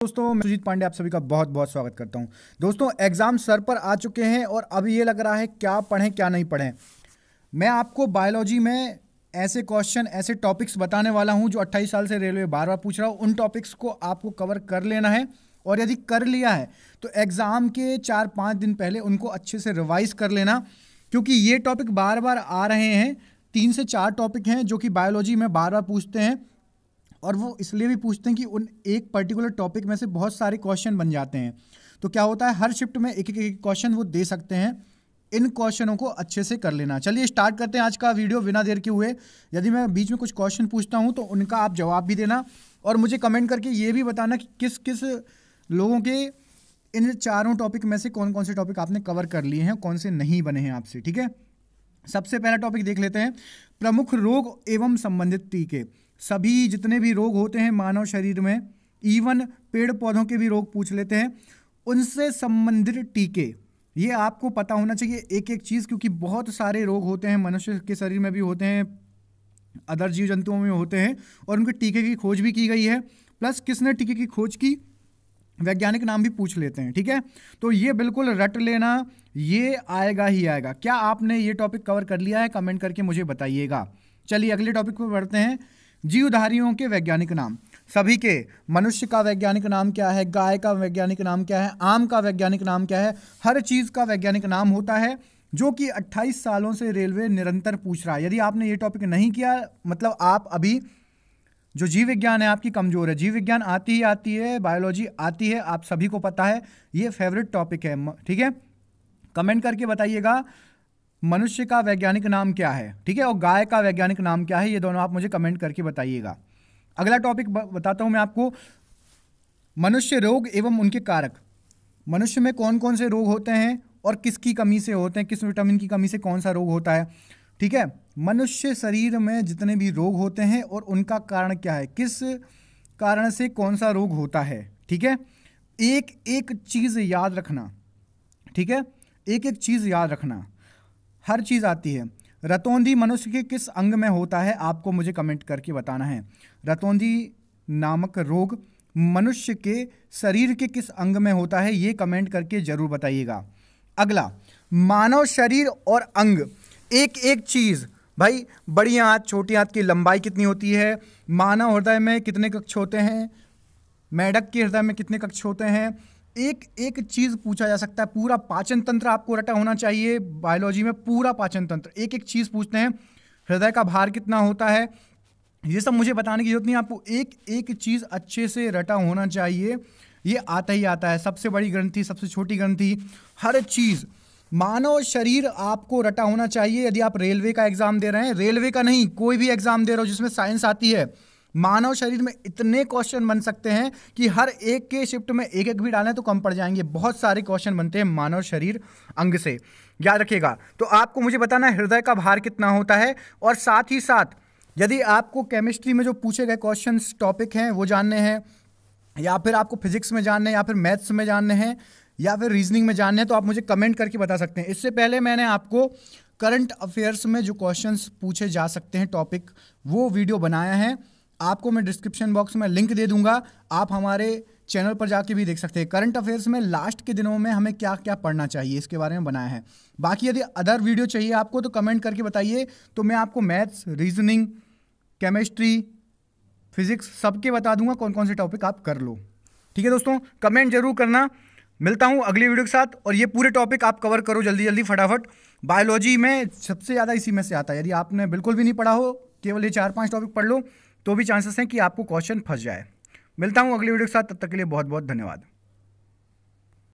दोस्तों मैं सुजीत पांडे आप सभी का बहुत बहुत स्वागत करता हूं। दोस्तों एग्जाम सर पर आ चुके हैं और अब ये लग रहा है क्या पढ़ें क्या नहीं पढ़ें। मैं आपको बायोलॉजी में ऐसे क्वेश्चन ऐसे टॉपिक्स बताने वाला हूं जो 28 साल से रेलवे बार बार पूछ रहा हूं। उन टॉपिक्स को आपको कवर कर लेना है और यदि कर लिया है तो एग्ज़ाम के 4-5 दिन पहले उनको अच्छे से रिवाइज कर लेना, क्योंकि ये टॉपिक बार बार आ रहे हैं। 3 से 4 टॉपिक हैं जो कि बायोलॉजी में बार बार पूछते हैं और वो इसलिए भी पूछते हैं कि उन एक पर्टिकुलर टॉपिक में से बहुत सारे क्वेश्चन बन जाते हैं। तो क्या होता है, हर शिफ्ट में एक एक क्वेश्चन वो दे सकते हैं। इन क्वेश्चनों को अच्छे से कर लेना। चलिए स्टार्ट करते हैं आज का वीडियो बिना देर के हुए। यदि मैं बीच में कुछ क्वेश्चन पूछता हूं तो उनका आप जवाब भी देना और मुझे कमेंट करके ये भी बताना कि किस किस लोगों के इन चारों टॉपिक में से कौन कौन से टॉपिक आपने कवर कर लिए हैं, कौन से नहीं बने हैं आपसे। ठीक है, सबसे पहला टॉपिक देख लेते हैं, प्रमुख रोग एवं संबंधित टीके। सभी जितने भी रोग होते हैं मानव शरीर में, इवन पेड़ पौधों के भी रोग पूछ लेते हैं, उनसे संबंधित टीके। ये आपको पता होना चाहिए एक एक चीज़, क्योंकि बहुत सारे रोग होते हैं, मनुष्य के शरीर में भी होते हैं, अदर जीव जंतुओं में होते हैं और उनके टीके की खोज भी की गई है। प्लस किसने टीके की खोज की, वैज्ञानिक नाम भी पूछ लेते हैं। ठीक है, तो ये बिल्कुल रट लेना, ये आएगा ही आएगा। क्या आपने ये टॉपिक कवर कर लिया है? कमेंट करके मुझे बताइएगा। चलिए अगले टॉपिक पर बढ़ते हैं, जीवधारियों के वैज्ञानिक नाम। सभी के, मनुष्य का वैज्ञानिक नाम क्या है, गाय का वैज्ञानिक नाम क्या है, आम का वैज्ञानिक नाम क्या है, हर चीज़ का वैज्ञानिक नाम होता है, जो कि 28 सालों से रेलवे निरंतर पूछ रहा है। यदि आपने ये टॉपिक नहीं किया, मतलब आप अभी जो जीव विज्ञान है आपकी कमज़ोर है। जीव विज्ञान आती ही आती है, बायोलॉजी आती है, आप सभी को पता है, ये फेवरेट टॉपिक है। ठीक है, कमेंट करके बताइएगा मनुष्य का वैज्ञानिक नाम क्या है। ठीक है, और गाय का वैज्ञानिक नाम क्या है, ये दोनों आप मुझे कमेंट करके बताइएगा। अगला टॉपिक बताता हूं मैं आपको, मनुष्य रोग एवं उनके कारक। मनुष्य में कौन कौन से रोग होते हैं और किसकी कमी से होते हैं, किस विटामिन की कमी से कौन सा रोग होता है। ठीक है, मनुष्य शरीर में जितने भी रोग होते हैं और उनका कारण क्या है, किस कारण से कौन सा रोग होता है। ठीक है, एक एक चीज़ याद रखना। ठीक है, एक एक चीज़ याद रखना, हर चीज़ आती है। रतौंधी मनुष्य के किस अंग में होता है, आपको मुझे कमेंट करके बताना है। रतौंधी नामक रोग मनुष्य के शरीर के किस अंग में होता है, ये कमेंट करके जरूर बताइएगा। अगला, मानव शरीर और अंग, एक एक चीज़ भाई, बड़ी आंत छोटी आंत की लंबाई कितनी होती है, मानव हृदय में कितने कक्ष होते हैं, मेढक के हृदय में कितने कक्ष होते हैं, एक एक चीज़ पूछा जा सकता है। पूरा पाचन तंत्र आपको रटा होना चाहिए। बायोलॉजी में पूरा पाचन तंत्र, एक एक चीज़ पूछते हैं। हृदय का भार कितना होता है, ये सब मुझे बताने की जरूरत नहीं, आपको एक एक चीज़ अच्छे से रटा होना चाहिए। ये आता ही आता है, सबसे बड़ी ग्रंथि, सबसे छोटी ग्रंथि, हर चीज़। मानव शरीर आपको रटा होना चाहिए। यदि आप रेलवे का एग्जाम दे रहे हैं, रेलवे का नहीं, कोई भी एग्जाम दे रहे हो जिसमें साइंस आती है, मानव शरीर में इतने क्वेश्चन बन सकते हैं कि हर एक के शिफ्ट में एक एक भी डालें तो कम पड़ जाएंगे। बहुत सारे क्वेश्चन बनते हैं मानव शरीर अंग से, याद रखिएगा। तो आपको मुझे बताना है हृदय का भार कितना होता है, और साथ ही साथ यदि आपको केमिस्ट्री में जो पूछे गए क्वेश्चन टॉपिक हैं वो जानने हैं, या फिर आपको फिजिक्स में जानने हैं, या फिर मैथ्स में जानने हैं, या फिर रीजनिंग में जानने हैं, तो आप मुझे कमेंट करके बता सकते हैं। इससे पहले मैंने आपको करंट अफेयर्स में जो क्वेश्चंस पूछे जा सकते हैं टॉपिक, वो वीडियो बनाया है। आपको मैं डिस्क्रिप्शन बॉक्स में लिंक दे दूंगा, आप हमारे चैनल पर जाके भी देख सकते हैं। करंट अफेयर्स में लास्ट के दिनों में हमें क्या क्या पढ़ना चाहिए, इसके बारे में बनाया है। बाकी यदि अदर वीडियो चाहिए आपको तो कमेंट करके बताइए, तो मैं आपको मैथ्स, रीजनिंग, केमिस्ट्री, फिजिक्स सबके बता दूंगा कौन कौन से टॉपिक आप कर लो। ठीक है दोस्तों, कमेंट जरूर करना। मिलता हूं अगली वीडियो के साथ, और ये पूरे टॉपिक आप कवर करो जल्दी जल्दी फटाफट। बायोलॉजी में सबसे ज़्यादा इसी में से आता है। यदि आपने बिल्कुल भी नहीं पढ़ा हो, केवल ये 4-5 टॉपिक पढ़ लो, तो भी चांसेस हैं कि आपको क्वेश्चन फंस जाए। मिलता हूं अगली वीडियो के साथ, तब तक के लिए बहुत बहुत धन्यवाद।